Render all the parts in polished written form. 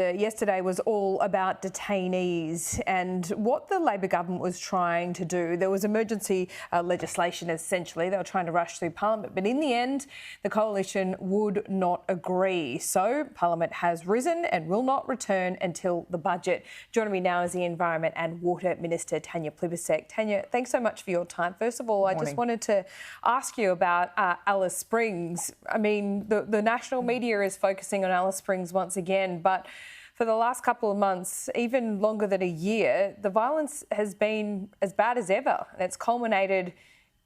Yesterday was all about detainees and what the Labor government was trying to do. There was emergency legislation, essentially. They were trying to rush through Parliament, but in the end, the coalition would not agree. So Parliament has risen and will not return until the budget. Joining me now is the Environment and Water Minister Tanya Plibersek. Tanya, thanks so much for your time. First of all, I just wanted to ask you about Alice Springs. I mean, the national media is focusing on Alice Springs once again, but for the last couple of months, even longer than a year, the violence has been as bad as ever. And it's culminated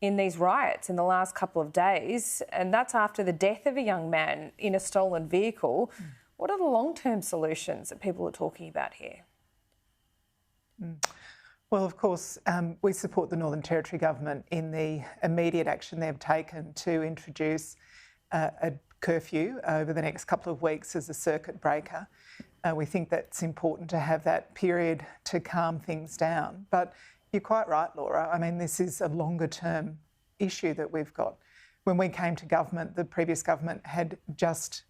in these riots in the last couple of days. And that's after the death of a young man in a stolen vehicle. What are the long-term solutions that people are talking about here? Well, of course, we support the Northern Territory Government in the immediate action they've taken to introduce a curfew over the next couple of weeks as a circuit breaker. We think that's important to have that period to calm things down. But you're quite right, Laura. I mean, this is a longer term issue that we've got. When we came to government, the previous government had just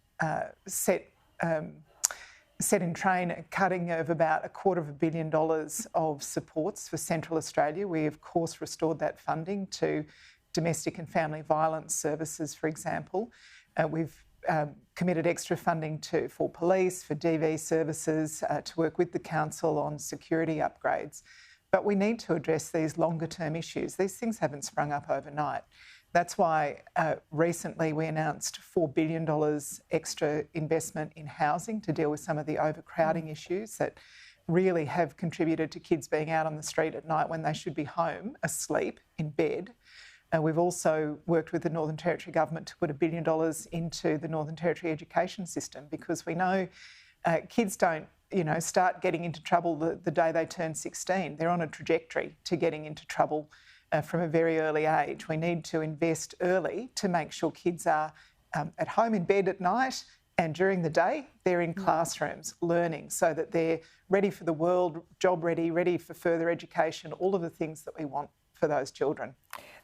set in train a cutting of about $250 million of supports for Central Australia. We, of course, restored that funding to domestic and family violence services, for example. We've committed extra funding for police, for DV services, to work with the council on security upgrades. But we need to address these longer term issues. These things haven't sprung up overnight. That's why recently we announced $4 billion extra investment in housing to deal with some of the overcrowding issues that really have contributed to kids being out on the street at night when they should be home, asleep, in bed. We've also worked with the Northern Territory Government to put $1 billion into the Northern Territory education system, because we know kids don't, start getting into trouble the day they turn 16. They're on a trajectory to getting into trouble from a very early age. We need to invest early to make sure kids are at home in bed at night, and during the day they're in classrooms learning so that they're ready for the world, job ready, ready for further education, all of the things that we want for those children.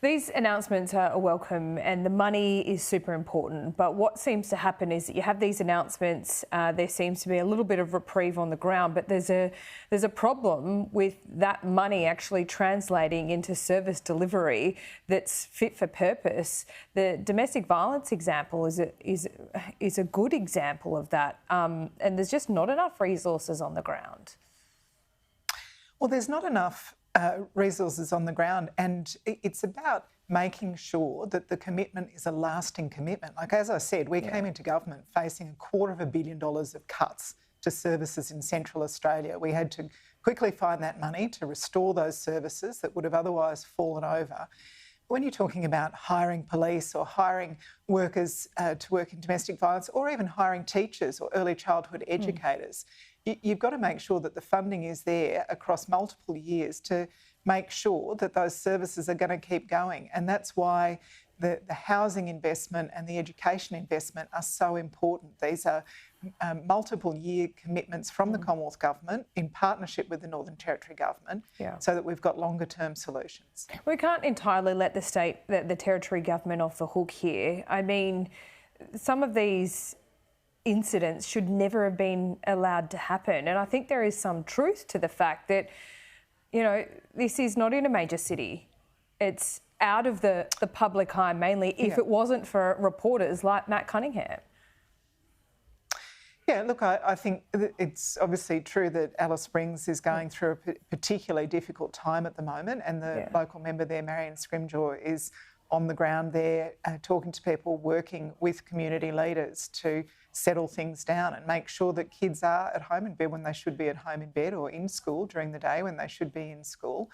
These announcements are welcome and the money is super important, but what seems to happen is that you have these announcements, there seems to be a little bit of reprieve on the ground, but there's a problem with that money actually translating into service delivery that's fit for purpose. The domestic violence example is a good example of that, and there's just not enough resources on the ground. Well, there's not enough resources on the ground, and it's about making sure that the commitment is a lasting commitment. Like, as I said, we came into government facing $250 million of cuts to services in Central Australia. We had to quickly find that money to restore those services that would have otherwise fallen over. When you're talking about hiring police or hiring workers to work in domestic violence, or even hiring teachers or early childhood educators, you've got to make sure that the funding is there across multiple years to make sure that those services are going to keep going. And that's why the housing investment and the education investment are so important. These are multiple year commitments from the Commonwealth Government in partnership with the Northern Territory Government, so that we've got longer term solutions. We can't entirely let the Territory Government off the hook here. I mean, some of these incidents should never have been allowed to happen. And I think there is some truth to the fact that, this is not in a major city. It's out of the public eye, mainly if it wasn't for reporters like Matt Cunningham. Yeah, look, I think it's obviously true that Alice Springs is going through a particularly difficult time at the moment, and the local member there, Marion Scrimgeour, is on the ground there talking to people, working with community leaders to settle things down and make sure that kids are at home in bed when they should be at home in bed, or in school during the day when they should be in school.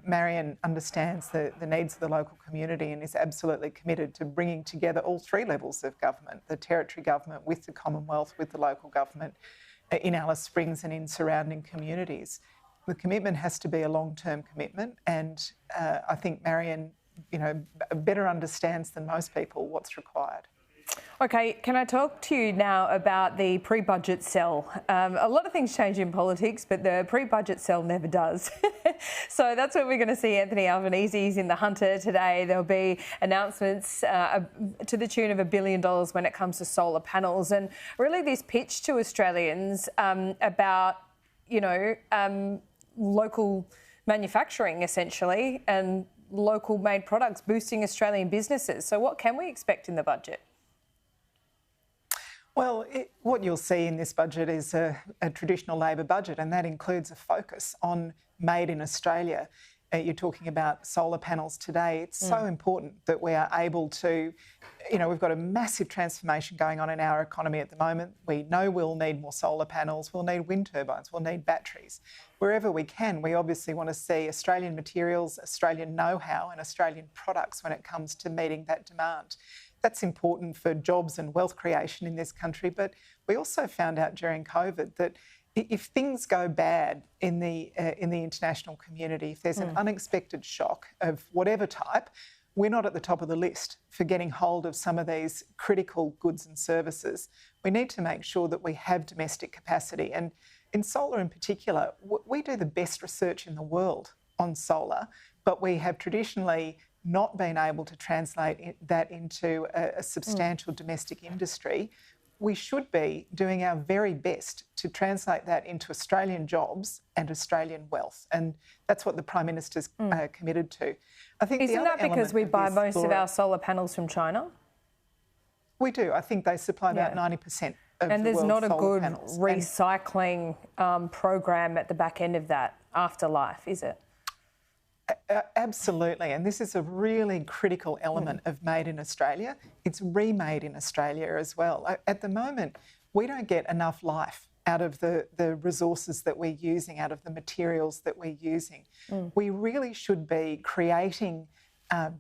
Marion understands the needs of the local community and is absolutely committed to bringing together all three levels of government, the Territory Government with the Commonwealth, with the local government in Alice Springs and in surrounding communities. The commitment has to be a long-term commitment, and I think Marion better understands than most people what's required. Okay, can I talk to you now about the pre-budget sell? A lot of things change in politics, but the pre-budget sell never does. So that's what we're going to see Anthony Albanese's in the Hunter today. There'll be announcements to the tune of $1 billion when it comes to solar panels, and really this pitch to Australians about, local manufacturing essentially and local made products boosting Australian businesses. So what can we expect in the budget? Well, what you'll see in this budget is a traditional Labor budget, and that includes a focus on made in Australia. You're talking about solar panels today. It's so important that we are able to, we've got a massive transformation going on in our economy at the moment. We know we'll need more solar panels, we'll need wind turbines, we'll need batteries. Wherever we can, we obviously want to see Australian materials, Australian know-how and Australian products when it comes to meeting that demand. That's important for jobs and wealth creation in this country, but we also found out during COVID that if things go bad in the international community, if there's an unexpected shock of whatever type, we're not at the top of the list for getting hold of some of these critical goods and services. We need to make sure that we have domestic capacity. And in solar in particular, we do the best research in the world on solar, but we have traditionally not been able to translate that into a substantial domestic industry. We should be doing our very best to translate that into Australian jobs and Australian wealth. And that's what the Prime Minister's committed to. I think Isn't that because we buy most of our solar panels from China? We do. I think they supply about 90% of and the there's world's not a solar good panels. recycling program at the back end of that afterlife, is it? Absolutely, and this is a really critical element of Made in Australia. It's remade in Australia as well. At the moment, we don't get enough life out of the resources that we're using, out of the materials that we're using. We really should be creating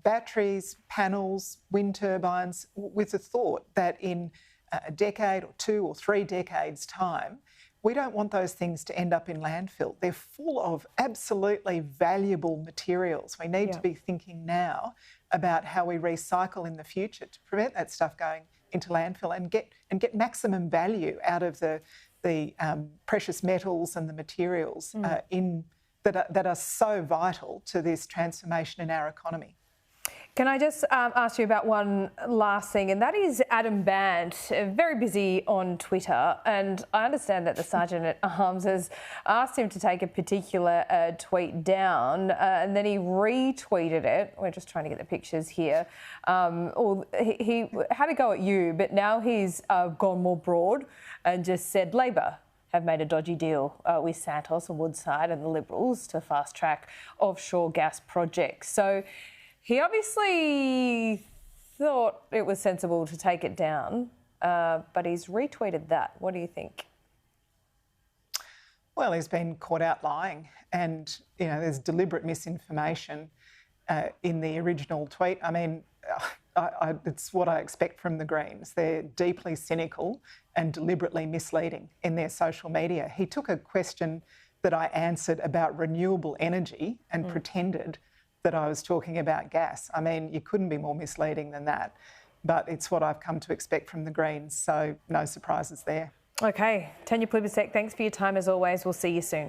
batteries, panels, wind turbines with the thought that in a decade or 2 or 3 decades' time, we don't want those things to end up in landfill. They're full of absolutely valuable materials. We need to be thinking now about how we recycle in the future to prevent that stuff going into landfill and get maximum value out of the precious metals and the materials that are so vital to this transformation in our economy. Can I just ask you about one last thing, and that is Adam Band, very busy on Twitter, and I understand that the Sergeant at Arms has asked him to take a particular tweet down, and then he retweeted it. We're just trying to get the pictures here. Or he had a go at you, but now he's gone more broad and just said Labor have made a dodgy deal with Santos and Woodside and the Liberals to fast-track offshore gas projects. So he obviously thought it was sensible to take it down, but he's retweeted that. What do you think? Well, he's been caught out lying, and there's deliberate misinformation in the original tweet. I mean, it's what I expect from the Greens. They're deeply cynical and deliberately misleading in their social media. He took a question that I answered about renewable energy and pretended that I was talking about gas. I mean, you couldn't be more misleading than that. But it's what I've come to expect from the Greens, so no surprises there. Okay, Tanya Plibersek, thanks for your time as always. We'll see you soon.